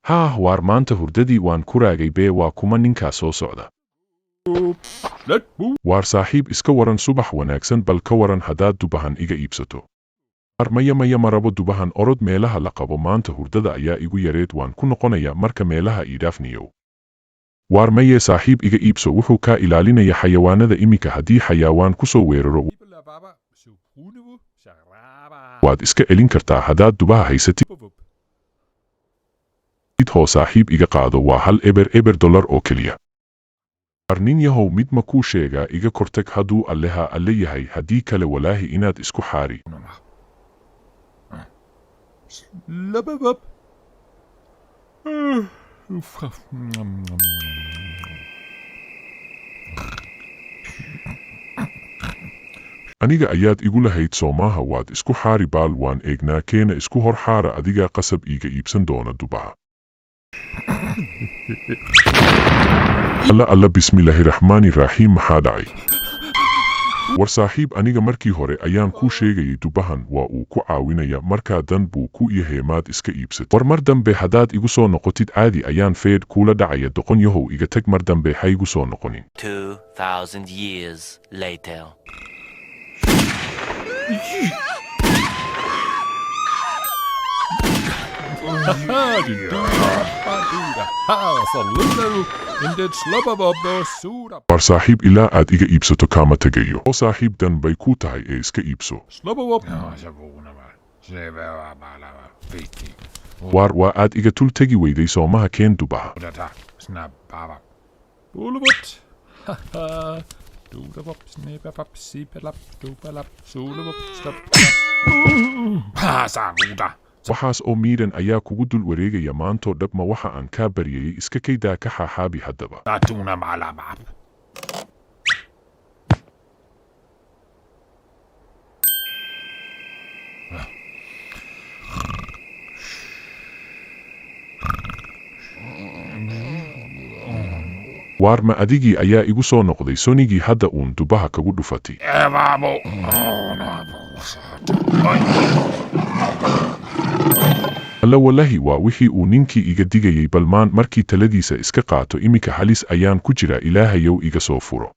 haa waar maanta hurdadii waan ku raagay bee waa kuma ninkaa soo socda waar saaxiib iska waran subax wanaagsan bal ka waran haddaad dubahan iga iibsato waar maya ma rabo dubahan orod meelaha la qabo maanta hurdada ayaa igu yareed waan ku noqonaya marka meelaha iidhaafniyow waar maye saaxiib iga iibso wuxuu kaa ilaalinaya xayawaanada iminka haddii xayawaan ku soo weeraro waad iska celin kartaa haddaad dubaha haysatid hoo saaxiib iga qaado waa hal eber dollar oo keliya waar nin yahow mid ma kuu sheegaa iga kortag hadduu alleha alle yahay haddii kale walaahi inaad isku xaari aniga ayaad igu lahayd soomaaha waad isku xaari baal waan eegnaa keena isku hor xaara adigaa qasab iiga iibsan doona dubaha alla bismillaahiraxmaaniraaxiim maxaa dhacay war saaxiib aniga markii hore ayaan kuu sheegayay dubahan waa uu ku caawinaya markaa dan buu ku yahay maad iska iibsatid war mar dambe haddaad igu soo noqotid caadi ayaan feedh kuula dhacaya doqon yahow iga tag mar dambe haygu soo noqonin 2000 years later. waar saaxiib ilaa aad iga iibsato kaama tegayo oo saaxiib dan bay kuu tahay ee iska iibso waar waa aad iga tul tegi weyday soomaha keen dubaha waxaas oo miidhan ayaa kugu dul wareegaya maantoo dhabma waxa aan kaa baryayay iska kaydaa ka xaaxaabi haddaba waar ma adigii ayaa igu soo noqday sonigii hadda uun dubaha kagu dhufatay alla walahi waa wixii uu ninkii iga digayay balmaan markii taladiisa iska qaato iminka halis ayaan ku jira ilaahayow iga soo furo